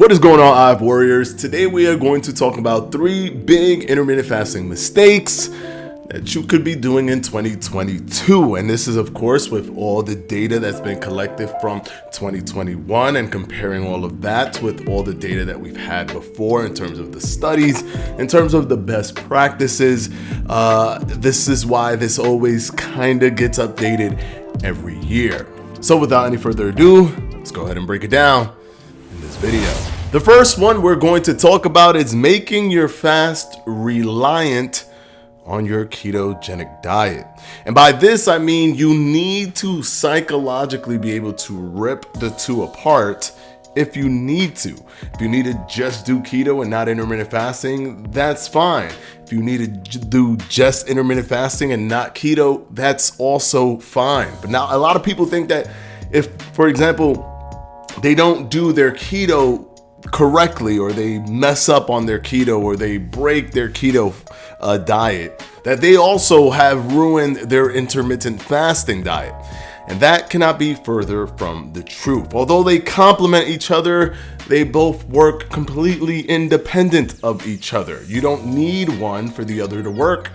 What is going on, IF Warriors? Today we are going to talk about 3 big intermittent fasting mistakes that you could be doing in 2022. And this is, of course, with all the data that's been collected from 2021 and comparing all of that with all the data that we've had before in terms of the studies, in terms of the best practices. This is why this always kind of gets updated every year. So without any further ado, let's go ahead and break it down in this video. The first one we're going to talk about is making your fast reliant on your ketogenic diet. And by this, I mean you need to psychologically be able to rip the two apart if you need to. If you need to just do keto and not intermittent fasting, that's fine. If you need to do just intermittent fasting and not keto, that's also fine. But now a lot of people think that if, for example, they don't do their keto correctly, or they mess up on their keto, or they break their keto diet, that they also have ruined their intermittent fasting diet. And that cannot be further from the truth. Although they complement each other, they both work completely independent of each other. You don't need one for the other to work.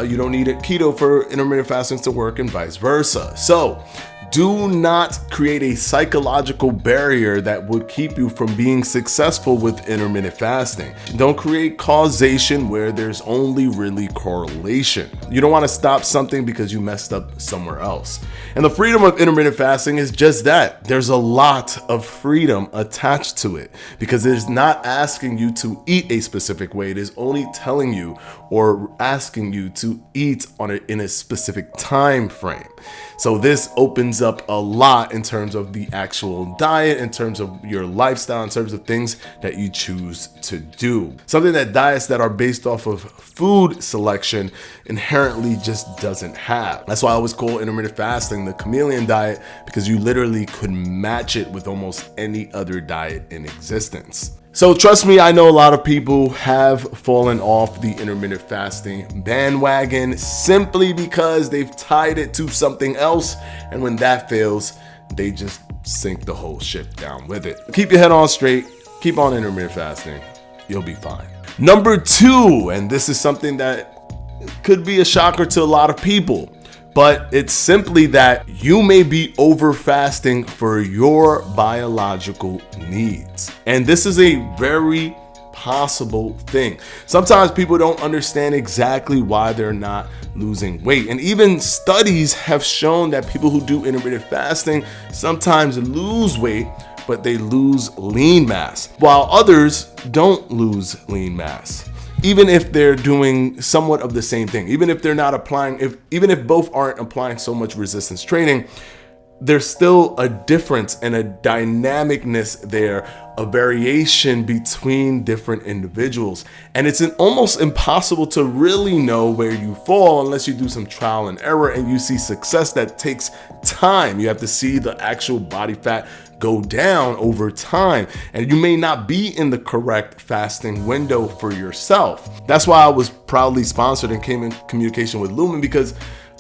You don't need a keto for intermittent fasting to work, and vice versa. So do not create a psychological barrier that would keep you from being successful with intermittent fasting. Don't create causation where there's only really correlation. You don't want to stop something because you messed up somewhere else. And the freedom of intermittent fasting is just that. There's a lot of freedom attached to it because it's not asking you to eat a specific way. It is only telling you or asking you to eat in a specific time frame. So this opens up a lot in terms of the actual diet, in terms of your lifestyle, in terms of things that you choose to do. Something that diets that are based off of food selection inherently just doesn't have. That's why I always call intermittent fasting the chameleon diet, because you literally could match it with almost any other diet in existence. So trust me, I know a lot of people have fallen off the intermittent fasting bandwagon simply because they've tied it to something else. And when that fails, they just sink the whole ship down with it. Keep your head on straight. Keep on intermittent fasting. You'll be fine. Number 2, and this is something that could be a shocker to a lot of people, but it's simply that you may be over fasting for your biological needs. And this is a very possible thing. Sometimes people don't understand exactly why they're not losing weight. And even studies have shown that people who do intermittent fasting sometimes lose weight, but they lose lean mass, while others don't lose lean mass. Even if they're doing somewhat of the same thing, even if they're not applying, even if both aren't applying so much resistance training, there's still a difference and a dynamicness there, a variation between different individuals. And it's almost impossible to really know where you fall unless you do some trial and error and you see success that takes time. You have to see the actual body fat go down over time, and you may not be in the correct fasting window for yourself. That's why I was proudly sponsored and came in communication with Lumen, because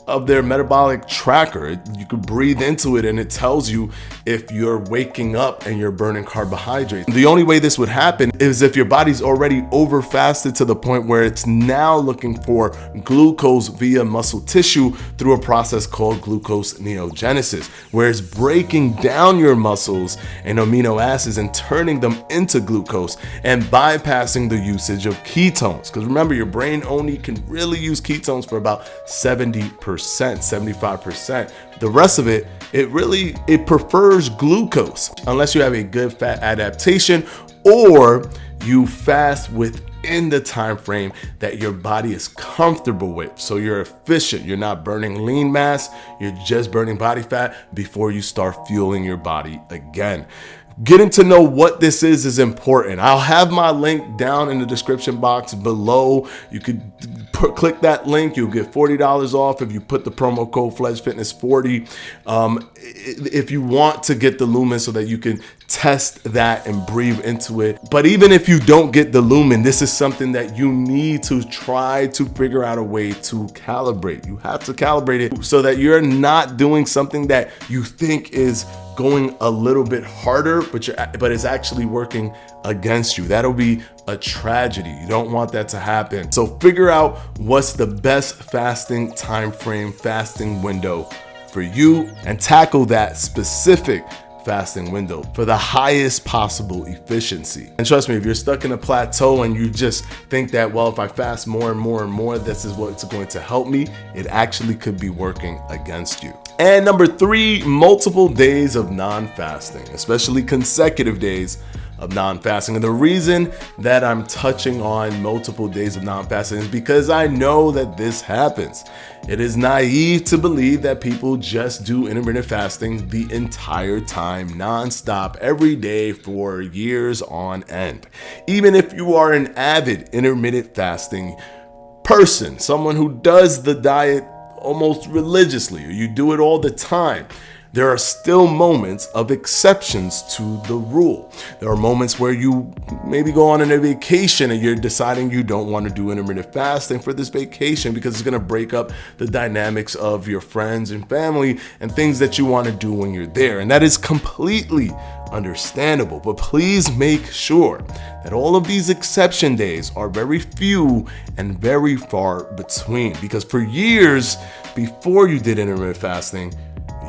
of their metabolic tracker. You could breathe into it and it tells you if you're waking up and you're burning carbohydrates. The only way this would happen is if your body's already over fasted to the point where it's now looking for glucose via muscle tissue through a process called glucose neogenesis, where it's breaking down your muscles and amino acids and turning them into glucose and bypassing the usage of ketones. Because remember, your brain only can really use ketones for about 70%. 75%. The rest of it prefers glucose unless you have a good fat adaptation or you fast within the time frame that your body is comfortable with. So you're efficient. You're not burning lean mass. You're just burning body fat before you start fueling your body again. Getting to know what this is important. I'll have my link down in the description box below. You could click that link. You'll get $40 off if you put the promo code FledgeFitness40. If you want to get the Lumen so that you can test that and breathe into it. But even if you don't get the Lumen, this is something that you need to try to figure out a way to calibrate. You have to calibrate it so that you're not doing something that you think is going a little bit harder, but it's actually working against you. That'll be a tragedy. You don't want that to happen. So figure out what's the best fasting time frame, fasting window for you, and tackle that specific fasting window for the highest possible efficiency. And trust me, if you're stuck in a plateau and you just think that, well, if I fast more and more and more, this is what's going to help me, it actually could be working against you. And number 3, multiple days of non-fasting, especially consecutive days of non-fasting. And the reason that I'm touching on multiple days of non-fasting is because I know that this happens. It is naive to believe that people just do intermittent fasting the entire time, non-stop, every day for years on end. Even if you are an avid intermittent fasting person, someone who does the diet almost religiously, or you do it all the time, there are still moments of exceptions to the rule. There are moments where you maybe go on a vacation and you're deciding you don't want to do intermittent fasting for this vacation because it's going to break up the dynamics of your friends and family and things that you want to do when you're there. And that is completely understandable. But please make sure that all of these exception days are very few and very far between, because for years before you did intermittent fasting,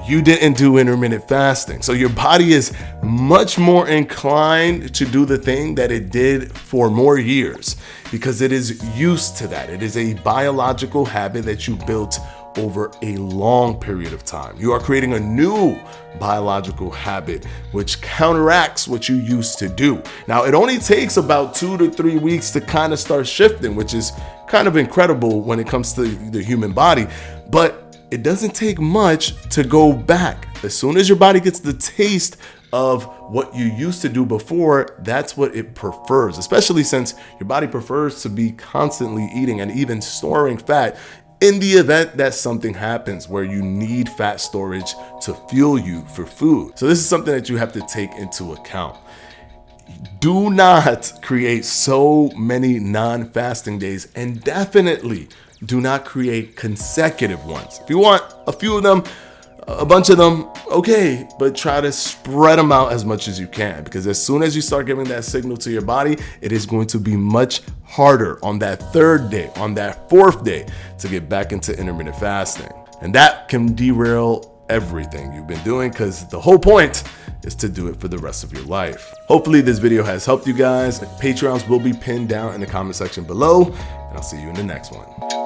you didn't do intermittent fasting. So your body is much more inclined to do the thing that it did for more years because it is used to that. It is a biological habit that you built over a long period of time. You are creating a new biological habit which counteracts what you used to do. Now, it only takes about 2 to 3 weeks to kind of start shifting, which is kind of incredible when it comes to the human body. But it doesn't take much to go back. As soon as your body gets the taste of what you used to do before, that's what it prefers, especially since your body prefers to be constantly eating and even storing fat in the event that something happens where you need fat storage to fuel you for food. So this is something that you have to take into account. Do not create so many non-fasting days, and definitely do not create consecutive ones. If you want a few of them, a bunch of them, okay, but try to spread them out as much as you can, because as soon as you start giving that signal to your body, it is going to be much harder on that 3rd day, on that 4th day to get back into intermittent fasting. And that can derail everything you've been doing, because the whole point is to do it for the rest of your life. Hopefully this video has helped you guys. Patreons will be pinned down in the comment section below, and I'll see you in the next one.